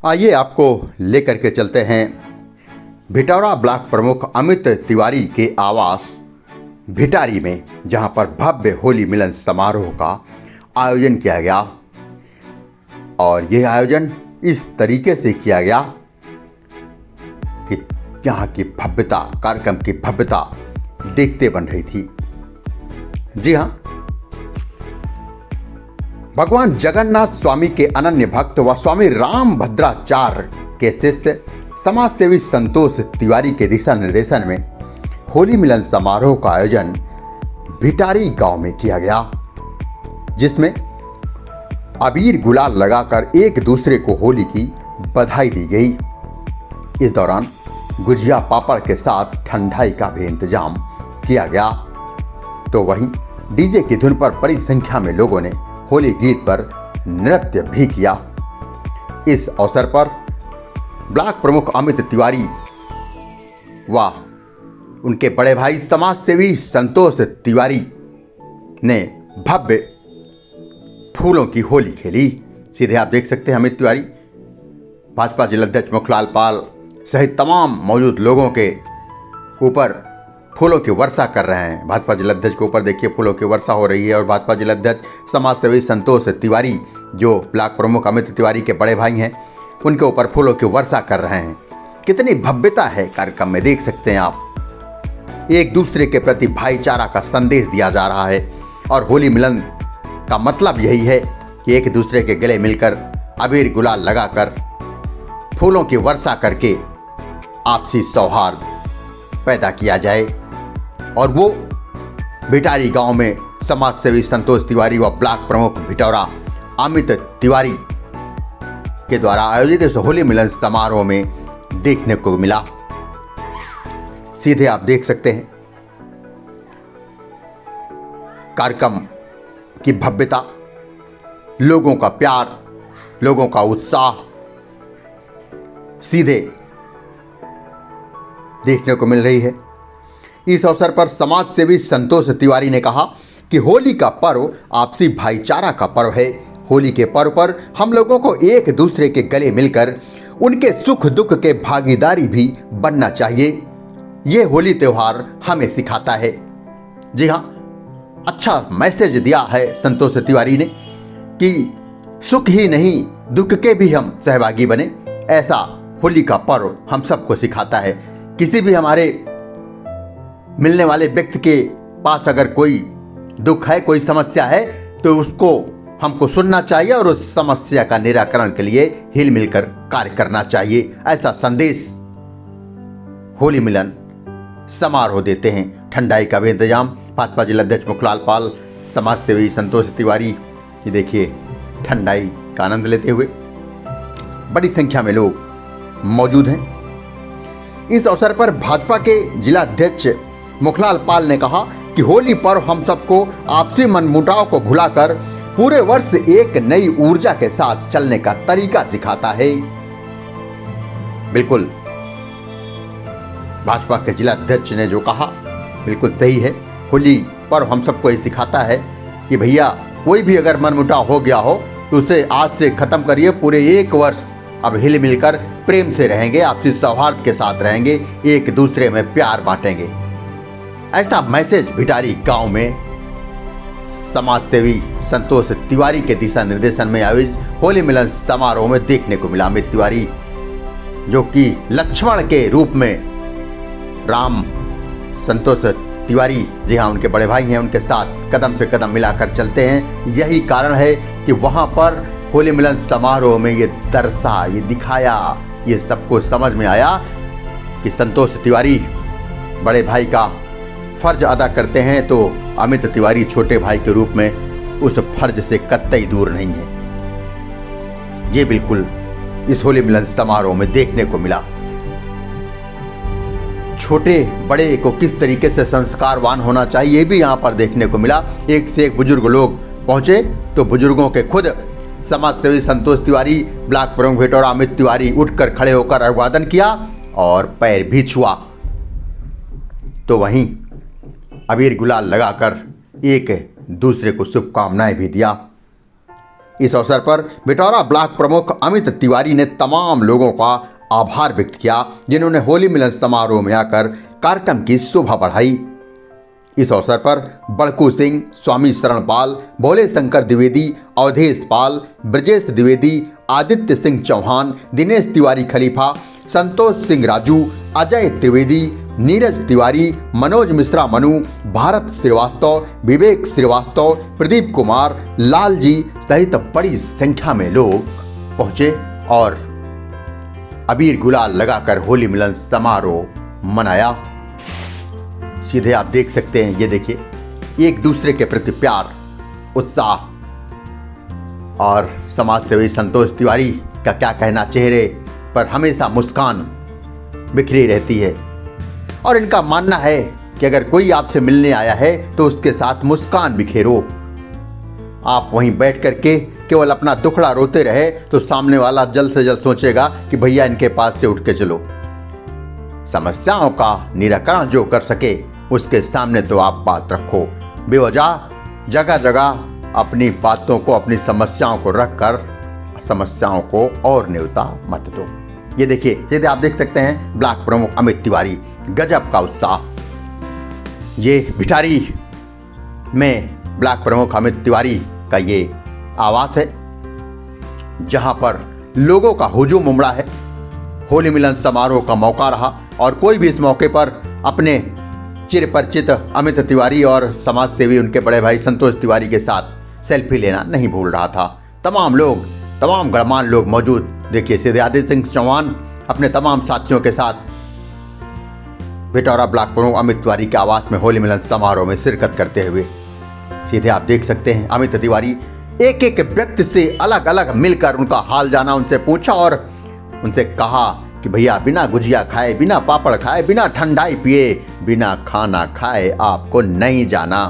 आइए आपको लेकर के चलते हैं भिटौरा ब्लॉक प्रमुख अमित तिवारी के आवास भिटारी में, जहां पर भव्य होली मिलन समारोह का आयोजन किया गया। और यह आयोजन इस तरीके से किया गया कि यहाँ की भव्यता, कार्यक्रम की भव्यता देखते बन रही थी। जी हाँ, भगवान जगन्नाथ स्वामी के अनन्य भक्त व स्वामी राम भद्राचार्य के शिष्य समाज सेवी संतोष तिवारी के दिशा निर्देशन में होली मिलन समारोह का आयोजन भिटारी गांव में किया गया, जिसमें अबीर गुलाल लगाकर एक दूसरे को होली की बधाई दी गई। इस दौरान गुजिया पापड़ के साथ ठंडाई का भी इंतजाम किया गया। तो वहीं डीजे की धुन पर बड़ी संख्या में लोगों ने होली गीत पर नृत्य भी किया। इस अवसर पर ब्लॉक प्रमुख अमित तिवारी व उनके बड़े भाई समाज सेवी संतोष तिवारी ने भव्य फूलों की होली खेली। सीधे आप देख सकते हैं अमित तिवारी भाजपा जिलाध्यक्ष मुखलाल पाल सहित तमाम मौजूद लोगों के ऊपर फूलों की वर्षा कर रहे हैं। भाजपा जिलाध्यक्ष के ऊपर देखिए फूलों की वर्षा हो रही है और भाजपा जिलाध्यक्ष समाज सेवी संतोष तिवारी, जो ब्लॉक प्रमुख अमित तिवारी के बड़े भाई हैं, उनके ऊपर फूलों की वर्षा कर रहे हैं। कितनी भव्यता है कार्यक्रम में, देख सकते हैं आप। एक दूसरे के प्रति भाईचारा का संदेश दिया जा रहा है और होली मिलन का मतलब यही है कि एक दूसरे के गले मिलकर अबीर गुलाल लगाकर फूलों की वर्षा करके आपसी सौहार्द पैदा किया जाए। और वो भिटारी गांव में समाज सेवी संतोष तिवारी व ब्लॉक प्रमुख भिटौरा अमित तिवारी के द्वारा आयोजित इस होली मिलन समारोह में देखने को मिला। सीधे आप देख सकते हैं कार्यक्रम की भव्यता, लोगों का प्यार, लोगों का उत्साह सीधे देखने को मिल रही है। इस अवसर पर समाज सेवी संतोष तिवारी ने कहा कि होली का पर्व आपसी भाईचारा का पर्व है। होली के पर्व पर हम लोगों को एक दूसरे के गले मिलकर उनके सुख दुख के भागीदारी भी बनना चाहिए। ये होली त्यौहार हमें सिखाता है। जी हाँ, अच्छा मैसेज दिया है संतोष तिवारी ने कि सुख ही नहीं दुख के भी हम सहभागी बने। ऐसा होली का पर्व हम सबको सिखाता है। किसी भी हमारे मिलने वाले व्यक्ति के पास अगर कोई दुख है, कोई समस्या है, तो उसको हमको सुनना चाहिए और उस समस्या का निराकरण के लिए हिल मिलकर कार्य करना चाहिए। ऐसा संदेश होली मिलन समारोह देते हैं। ठंडाई का भी इंतजाम, भाजपा जिलाध्यक्ष मुखलाल पाल, समाज सेवी संतोष तिवारी, ये देखिए ठंडाई का आनंद लेते हुए बड़ी संख्या में लोग मौजूद हैं। इस अवसर पर भाजपा के जिलाध्यक्ष मुखलाल पाल ने कहा कि होली पर्व हम सबको आपसी मनमुटाव को भुलाकर पूरे वर्ष एक नई ऊर्जा के साथ चलने का तरीका सिखाता है। बिल्कुल भाजपा के जिलाध्यक्ष ने जो कहा बिल्कुल सही है। होली पर्व हम सबको ये सिखाता है कि भैया कोई भी अगर मनमुटाव हो गया हो तो उसे आज से खत्म करिए। पूरे एक वर्ष अब हिल मिलकर प्रेम से रहेंगे, आपसी सौहार्द के साथ रहेंगे, एक दूसरे में प्यार बांटेंगे। ऐसा मैसेज भिटारी गांव में समाज सेवी संतोष तिवारी के दिशा निर्देशन में आयोजित होली मिलन समारोह में देखने को मिला। अमित तिवारी जो कि लक्ष्मण के रूप में राम संतोष तिवारी, जी हाँ, उनके बड़े भाई हैं, उनके साथ कदम से कदम मिलाकर चलते हैं। यही कारण है कि वहाँ पर होली मिलन समारोह में ये दर्शा, ये दिखाया, ये सबको समझ में आया कि संतोष तिवारी बड़े भाई का फर्ज अदा करते हैं, तो अमित तिवारी छोटे भाई के रूप में उस फर्ज से कतई दूर नहीं है। ये बिल्कुल इस होली मिलन समारोह में देखने को मिला। छोटे बड़े को किस तरीके से संस्कारवान होना चाहिए, ये भी यहाँ पर देखने को मिला। एक से एक बुजुर्ग लोग पहुंचे तो बुजुर्गों के खुद समाज सेवी संतोष तिवारी, ब्लॉक प्रमुख भिटौरा अमित तिवारी उठकर खड़े होकर अभिवादन किया और पैर भी छुआ। तो वहीं अबीर गुलाल लगाकर एक दूसरे को शुभकामनाएं भी दिया। इस अवसर पर बिटौरा ब्लॉक प्रमुख अमित तिवारी ने तमाम लोगों का आभार व्यक्त किया जिन्होंने होली मिलन समारोह में आकर कार्यक्रम की शोभा बढ़ाई। इस अवसर पर बड़कू सिंह, स्वामी शरणपाल, भोले शंकर द्विवेदी, अवधेश पाल, ब्रजेश द्विवेदी, आदित्य सिंह चौहान, दिनेश तिवारी खलीफा, संतोष सिंह राजू, अजय त्रिवेदी, नीरज तिवारी, मनोज मिश्रा मनु, भारत श्रीवास्तव, विवेक श्रीवास्तव, प्रदीप कुमार, लाल जी सहित बड़ी संख्या में लोग पहुंचे और अबीर गुलाल लगाकर होली मिलन समारोह मनाया। सीधे आप देख सकते हैं, ये देखिए एक दूसरे के प्रति प्यार, उत्साह और समाज सेवी संतोष तिवारी का क्या कहना, चेहरे पर हमेशा मुस्कान बिखरी रहती है और इनका मानना है कि अगर कोई आपसे मिलने आया है तो उसके साथ मुस्कान बिखेरो। आप वहीं बैठ करके केवल अपना दुखड़ा रोते रहे तो सामने वाला जल्द से जल्द सोचेगा कि भैया इनके पास से उठ के चलो। समस्याओं का निराकरण जो कर सके उसके सामने तो आप बात रखो। बेवजह जगह जगह अपनी बातों को, अपनी समस्याओं को रखकर समस्याओं को और न्योता मत दो। ये देखिए, सीधे आप देख सकते हैं ब्लॉक प्रमुख अमित तिवारी, गजब का उत्साह। ये भिटारी में ब्लॉक प्रमुख अमित तिवारी का ये आवास है जहां पर लोगों का हुजूम उमड़ा है। होली मिलन समारोह का मौका रहा और कोई भी इस मौके पर अपने चिर परिचित अमित तिवारी और समाज सेवी उनके बड़े भाई संतोष तिवारी के साथ सेल्फी लेना नहीं भूल रहा था। तमाम लोग, तमाम गणमान्य लोग मौजूद। देखिए, सीधे आदित्य सिंह चौहान अपने तमाम साथियों के साथ बिटौरा ब्लॉक प्रमुख अमित तिवारी के आवास में होली मिलन समारोह में शिरकत करते हुए सीधे आप देख सकते हैं अमित तिवारी एक एक व्यक्ति से अलग अलग मिलकर उनका हाल जाना, उनसे पूछा और उनसे कहा कि भैया बिना गुजिया खाए, बिना पापड़ खाए, बिना ठंडाई पिए, बिना खाना खाए आपको नहीं जाना।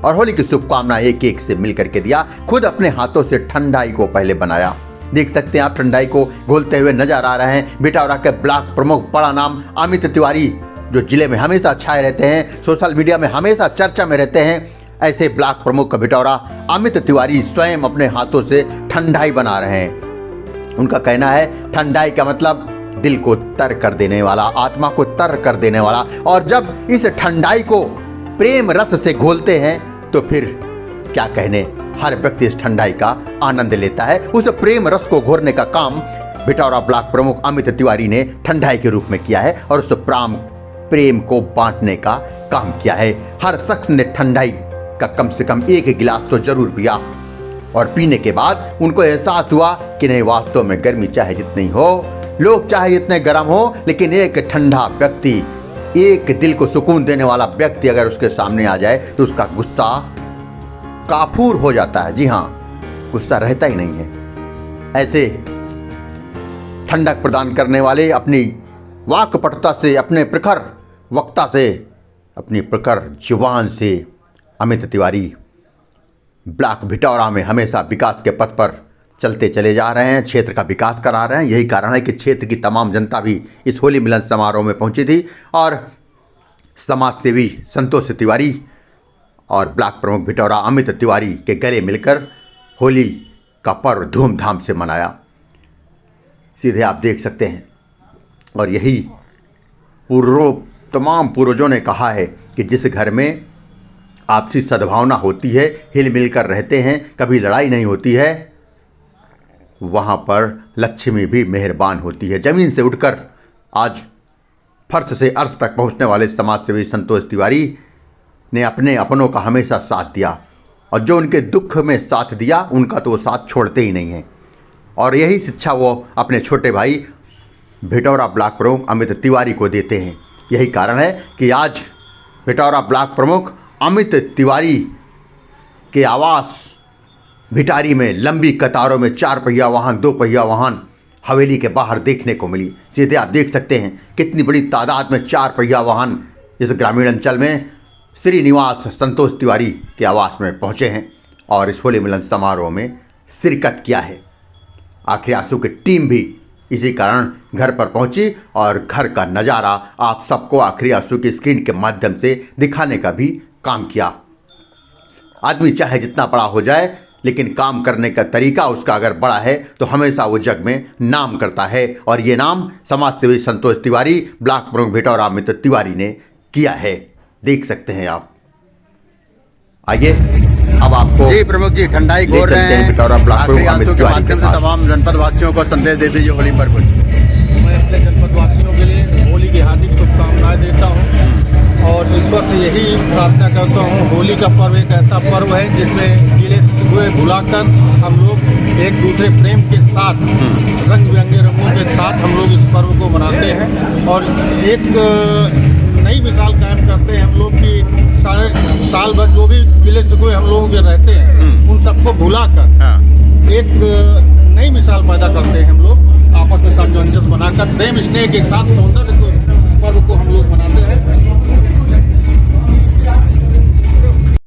और होली की शुभकामना एक एक से मिल करके दिया। खुद अपने हाथों से ठंडाई को पहले बनाया। देख सकते हैं आप ठंडाई को घोलते हुए नजर आ रहे हैं बिटौरा के ब्लॉक प्रमुख, बड़ा नाम अमित तिवारी, जो जिले में हमेशा छाए रहते हैं, सोशल मीडिया में हमेशा चर्चा में रहते हैं। ऐसे ब्लॉक प्रमुख बिटौरा अमित तिवारी स्वयं अपने हाथों से ठंडाई बना रहे हैं। उनका कहना है ठंडाई का मतलब दिल को तर कर देने वाला, आत्मा को तर कर देने वाला। और जब इस ठंडाई को प्रेम रस से घोलते हैं तो फिर क्या कहने, हर व्यक्ति इस ठंडाई का आनंद लेता है। उस प्रेम रस को घोरने का काम बिटौरा ब्लॉक प्रमुख अमित तिवारी ने ठंडाई के रूप में किया है और उस प्रेम को बांटने का काम किया है। हर शख्स ने ठंडाई का कम से कम एक गिलास तो जरूर पिया और पीने के बाद उनको एहसास हुआ कि नहीं, वास्तव में गर्मी चाहे जितनी हो, लोग चाहे जितने गर्म हो, लेकिन एक ठंडा व्यक्ति, एक दिल को सुकून देने वाला व्यक्ति अगर उसके सामने आ जाए तो उसका गुस्सा काफूर हो जाता है। जी हाँ, गुस्सा रहता ही नहीं है। ऐसे ठंडक प्रदान करने वाले अपनी वाक्पटुता से, अपने प्रखर वक्ता से, अपनी प्रखर जुबान से अमित तिवारी ब्लॉक बिटौरा में हमेशा विकास के पथ पर चलते चले जा रहे हैं, क्षेत्र का विकास करा रहे हैं। यही कारण है कि क्षेत्र की तमाम जनता भी इस होली मिलन समारोह में पहुंची थी और समाज सेवी संतोष तिवारी और ब्लॉक प्रमुख बिटौरा अमित तिवारी के गले मिलकर होली का पर्व धूमधाम से मनाया। सीधे आप देख सकते हैं और यही तमाम पूर्वजों ने कहा है कि जिस घर में आपसी सद्भावना होती है, हिल मिलकर रहते हैं, कभी लड़ाई नहीं होती है, वहाँ पर लक्ष्मी भी मेहरबान होती है। ज़मीन से उठकर आज फर्श से अर्श तक पहुँचने वाले समाज सेवी संतोष तिवारी ने अपने अपनों का हमेशा साथ दिया और जो उनके दुख में साथ दिया उनका तो वो साथ छोड़ते ही नहीं हैं। और यही शिक्षा वो अपने छोटे भाई बिटौरा ब्लॉक प्रमुख अमित तिवारी को देते हैं। यही कारण है कि आज बिटौरा ब्लॉक प्रमुख अमित तिवारी के आवास भिटारी में लंबी कतारों में 4 पहिया वाहन, 2 पहिया वाहन हवेली के बाहर देखने को मिली। सीधे आप देख सकते हैं कितनी बड़ी तादाद में 4 पहिया वाहन इस ग्रामीण अंचल में श्रीनिवास संतोष तिवारी के आवास में पहुंचे हैं और इस होली मिलन समारोह में शिरकत किया है। आखिरी आंसू की टीम भी इसी कारण घर पर पहुंची और घर का नज़ारा आप सबको आखिरी आंसू की स्क्रीन के माध्यम से दिखाने का भी काम किया। आदमी चाहे जितना बड़ा हो जाए, लेकिन काम करने का तरीका उसका अगर बड़ा है तो हमेशा वो जग में नाम करता है। और ये नाम समाज सेवी संतोष तिवारी, ब्लॉक प्रमुख भिटौरा अमित तिवारी ने किया है। देख सकते हैं आप। आइए अब आपको जी प्रमुख जी ठंडाई घोर रहे हैं, भिटौरा ब्लॉक प्रमुख अमित के तिवारी माध्यम के से पास। तमाम जनपद वासियों को संदेश दे दीजिए होली पर कुछ। मैं अपने जनपद वासियों के लिए होली की हार्दिक शुभकामनाएं देता हूं और ईश्वर से यही प्रार्थना करता हूं। होली का पर्व एक ऐसा पर्व है जिसमें गिले शिकवे भुलाकर हम लोग एक दूसरे प्रेम के साथ रंग बिरंगे रंगों के साथ हम लोग इस पर्व को मनाते हैं और एक नई मिसाल कायम करते हैं हम लोग की सारे साल भर जो भी गिले शिकवे हम लोगों के रहते हैं उन सबको भुलाकर एक नई मिसाल पैदा करते हैं हम लोग आपस में सामंजस्य बनाकर प्रेम स्नेह के साथ सौंदर्य पर्व को हम लोग मनाते हैं।